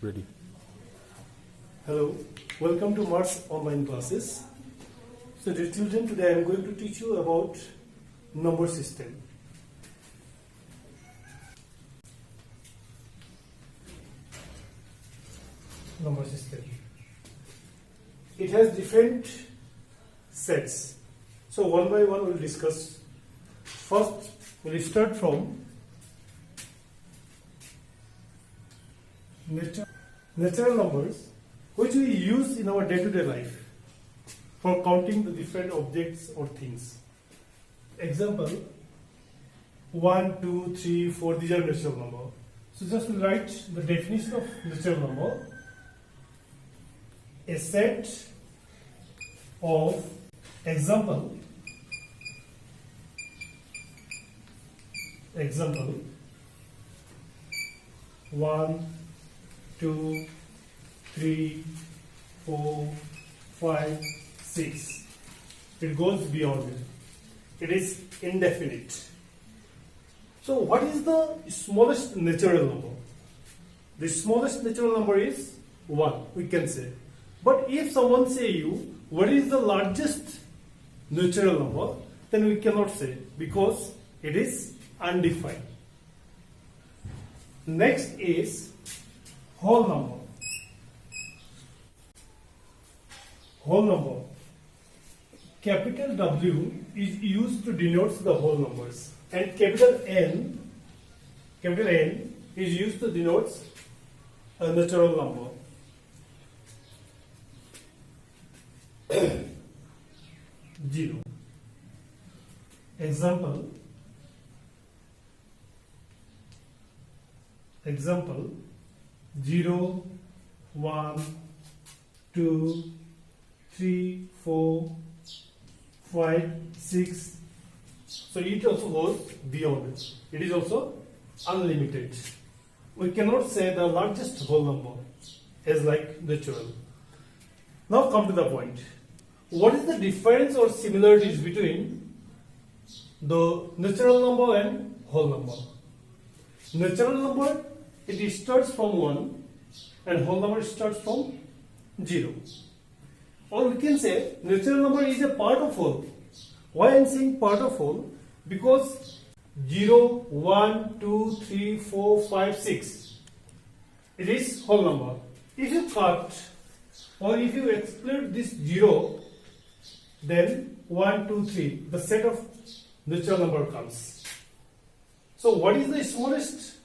Ready. Hello, welcome to Maths online classes. So dear children, today I am going to teach you about number system. Number system. It has different sets. So one by one we'll discuss. First, we'll start from natural numbers, which we use in our day-to-day life for counting the different objects or things. Example, 1, 2, 3, 4, these are natural numbers. So just we'll write the definition of natural number. A set of example 1, 2, 3, 4, 5, 6. It goes beyond it. It is indefinite. So what is the smallest natural number? The smallest natural number is 1, we can say. But if someone say you, what is the largest natural number? Then we cannot say, because it is undefined. Next is whole number. Whole number. Capital W is used to denote the whole numbers, and capital N is used to denote a natural number. Zero. Example 0, 1, 2, 3, 4, 5, 6. So it also goes beyond it. It is also unlimited. We cannot say the largest whole number is like natural. Now come to the point. What is the difference or similarities between the natural number and whole number? Natural number, it starts from 1 and whole number starts from 0. Or we can say natural number is a part of whole. Why I am saying part of whole? Because 0, 1, 2, 3, 4, 5, 6. It is whole number. If you cut or if you exclude this 0, then 1, 2, 3, the set of natural number comes. So what is the smallest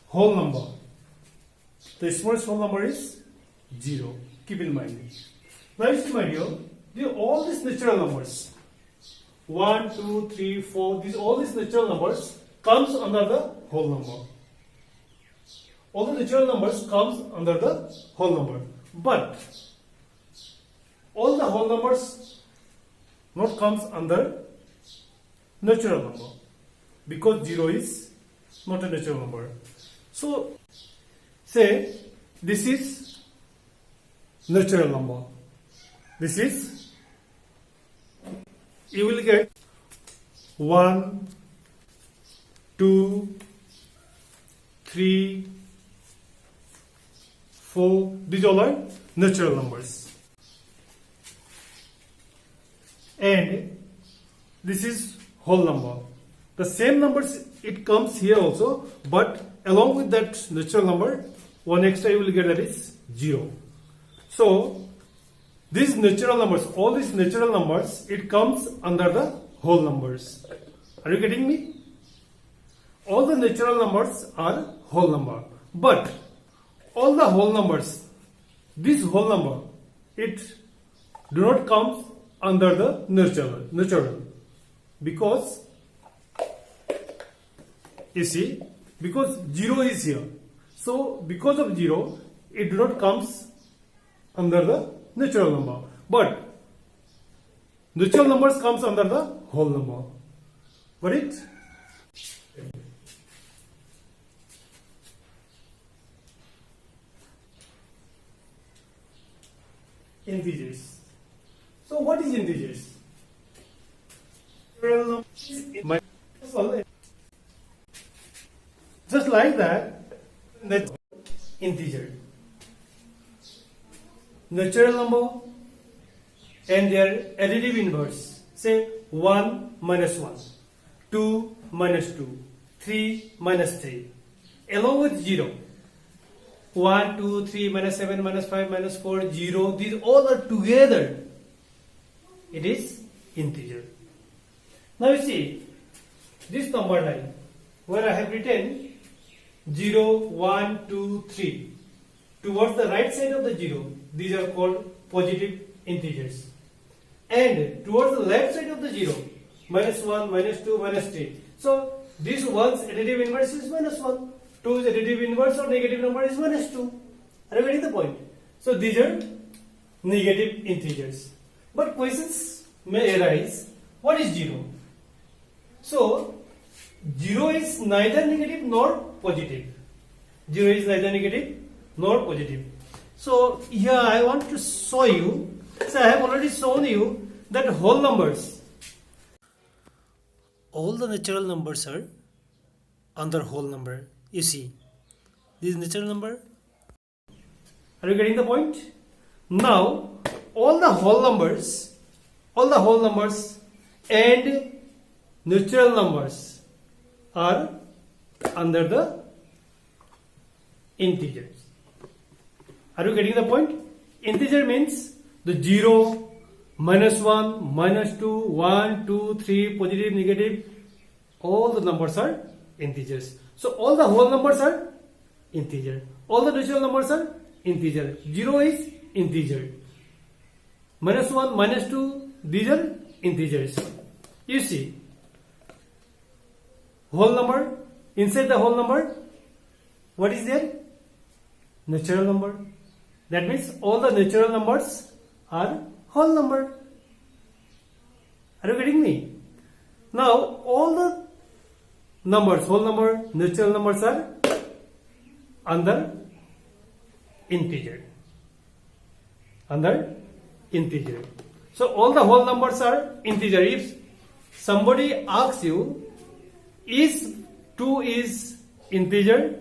whole number? The smallest whole number is 0. Keep in mind. Now see my dear, all these natural numbers, 1, 2, 3, 4, all these natural numbers comes under the whole number. All the natural numbers comes under the whole number. But all the whole numbers not comes under natural number, because 0 is not a natural number. So say this is natural number. This is, you will get 1, 2, 3, 4. These all are natural numbers. And this is whole number. The same numbers, it comes here also, but along with that natural number, one extra you will get, that is 0. So these natural numbers, all these natural numbers, it comes under the whole numbers. Are you getting me? All the natural numbers are whole number, but all the whole numbers, this whole number, it do not come under the natural, because you see, because 0 is here. So because of 0, it do not comes under the natural number, but natural numbers comes under the whole number. Got it? Integers. So what is integers? Just like that, integer. Natural number and their additive inverse. Say 1 minus 1, 2 minus 2, 3 minus 3, along with 0. 1, 2, 3, minus 7, minus 5, minus 4, 0. These all are together. It is integer. Now you see this number line where I have written 0, 1, 2, 3. Towards the right side of the 0, these are called positive integers. And towards the left side of the 0, minus 1, minus 2, minus 3. So this 1's additive inverse is minus 1. 2's additive inverse or negative number is minus 2. Are you getting the point? So these are negative integers. But questions may arise, what is 0? So 0 is neither negative nor positive. 0 is neither negative nor positive. So here I want to show you. So I have already shown you that whole numbers, all the natural numbers are under whole number. You see, this natural number. Are you getting the point? Now, all the whole numbers and natural numbers are under the integers. Are you getting the point? Integer means the 0, minus 1, minus 2, 1, 2, 3, positive, negative, all the numbers are integers. So all the whole numbers are integer. All the natural numbers are integer. 0 is integer. Minus 1, minus 2, these are integers. You see, whole number, inside the whole number, what is there? Natural number. That means all the natural numbers are whole number. Are you getting me? Now all the numbers, whole number, natural numbers are under integer. Under integer. So all the whole numbers are integer. If somebody asks you, is 2 is integer,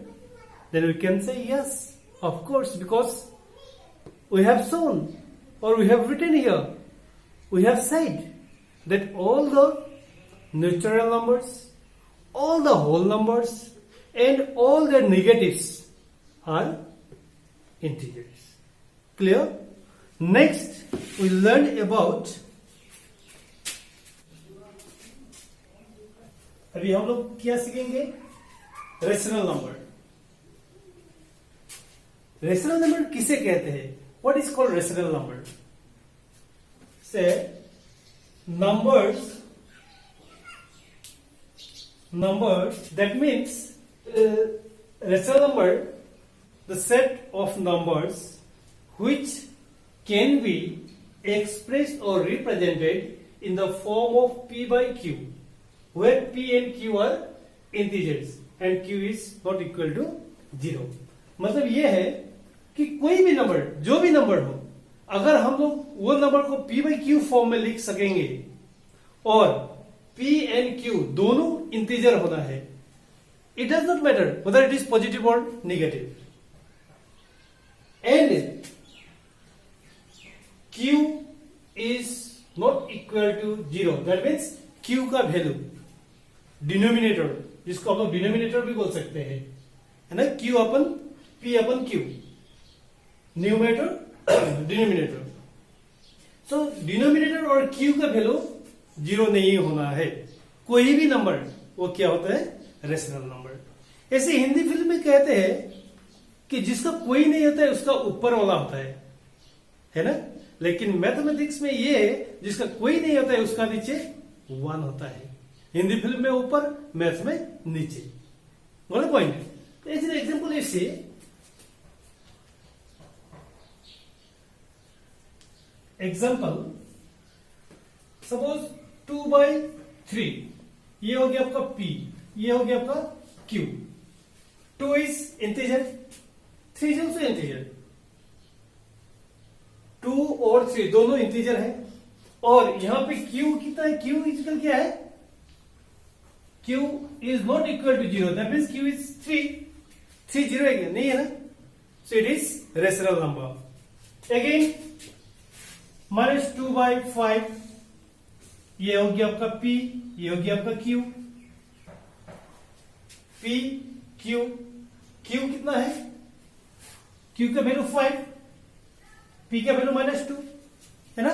then we can say yes, of course, because we have shown or we have written here, we have said that all the natural numbers, all the whole numbers and all their negatives are integers. Clear? Next we learn about, अभी हम लोग क्या सीखेंगे? Rational number. Rational number किसे कहते हैं? What is called rational number? Say numbers, that means rational number, the set of numbers which can be expressed or represented in the form of p by q, where p and q are integers and q is not equal to 0. मतलब ये है कि कोई भी number, जो भी number हो, अगर हम लोग वो नंबर को p by q फॉर्म में लिख सकेंगे और p and q दोनों इंटीजर होना है, it does not matter whether it is positive or negative, and q is not equal to 0. That means q का वैल्यू, डिनोमिनेटर, जिसको हम लोग डिनोमिनेटर भी बोल सकते हैं, है ना, q अपन p अपन q, न्यूमरेटर डिनोमिनेटर. सो डिनोमिनेटर और q का वैल्यू 0 नहीं होना है. कोई भी नंबर वो क्या होता है? Rational number. ऐसे हिंदी फिल्म में कहते हैं कि जिसका कोई नहीं होता है उसका ऊपर वाला होता है ना. लेकिन मैथमेटिक्स में ये है जिसका कोई नहीं होता है उसका नीचे 1 होता है. हिंदी फिल्म में ऊपर, मैथ में नीचे. got point? As an example, you see, example, suppose 2 by 3, ये हो गया आपका p, ये हो गया आपका q. 2 is integer, 3 is also integer. 2 और 3 दोनों इंटीजर है, और यहां पे q कितना है? q इक्वल क्या है? q is not equal to 0. That means q is 3. 3 0 है क्या? नहीं है ना. So it is rational number. Again, -2/5, ये हो गया आपका P, ये हो गया आपका Q. P, Q, Q कितना है? Q का वैल्यू 5, P का वैल्यू -2, है ना?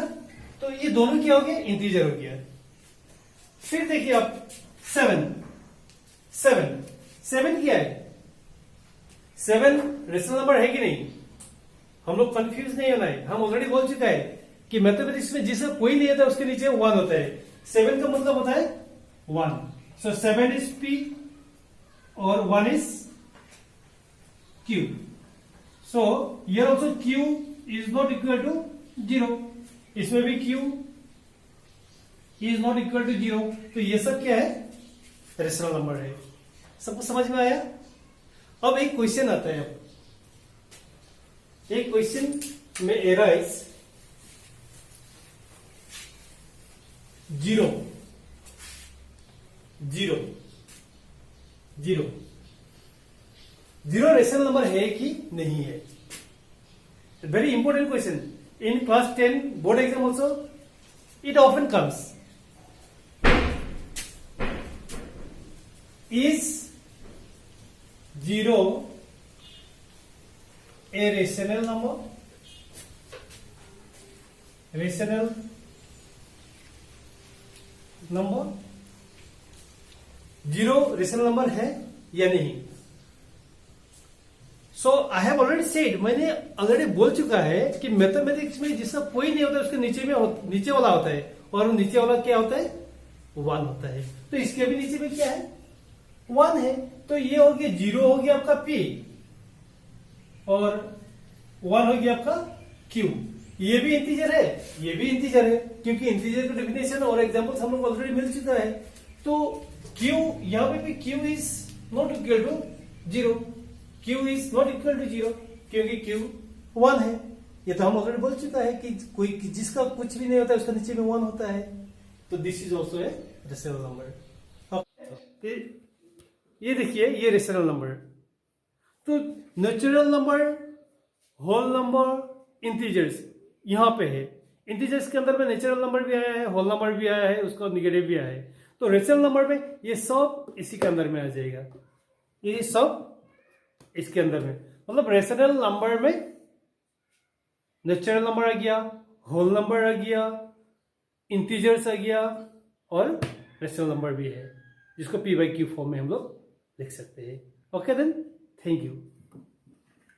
तो ये दोनों क्या हो गया? इंटीजर हो गया. फिर देखिए आप 7 क्या है? 7 रेशनल नंबर है कि नहीं? हम लोग कंफ्यूज नहीं होना है. हम ऑलरेडी बोल चुका है कि मैथमेटिक्स में जिसका कोई नहीं होता है उसके नीचे 1 होता है. 7 का मतलब होता है 1. सो 7 इज P और 1 is Q. So here also Q is not equal to 0. इसमें भी Q is not equal to 0. तो ये सब क्या है? रेशनल नंबर है. सबको समझ में आया? अब एक क्वेश्चन आता है. एक क्वेश्चन में एराइज 0 रेशनल नंबर है कि नहीं है? Very important question. In class 10 board exam also it often comes. Is 0 a rational number? Rational number? 0 rational number है या नहीं? So I have already said, मैंने ऑलरेडी बोल चुका है कि मैथमेटिक्स में जिसका कोई नहीं होता है उसके नीचे वाला होता है, और नीचे वाला क्या होता है? 1 होता है. तो इसके भी नीचे में क्या है? 1 है. तो ये हो गया 0 हो गया आपका P और 1 हो गया आपका Q. ये भी इंटीजर है, ये भी इंटीजर है, क्योंकि इंटीजर का डेफिनेशन और एग्जांपल्स हम लोग ऑलरेडी मिल चुका है. तो Q यहां पे भी Q is not equal to 0. Q is not equal to 0 क्योंकि Q 1 है. ये तो हम ऑलरेडी बोल चुका है कि कोई जिसका कुछ भी नहीं होता है उसका नीचे में 1 होता है. तो this is also a rational number. ये देखिए, ये रेशनल नंबर. तो natural number, whole number, integers यहां पे है. इंटीजर्स के अंदर में नेचुरल नंबर भी आया है, होल नंबर भी आया है, उसका निगेटिव भी आया है. तो रेशनल नंबर में ये सब इसी के अंदर में आ जाएगा. ये सब इसके अंदर में, मतलब रेशनल नंबर में नेचुरल नंबर आ गया, होल नंबर आ गया, इंटीजर्स आ गया और रेशनल नंबर भी है, जिसको P/Q फॉर्म में हम लोग लिख सकते हैं. Okay then, thank you.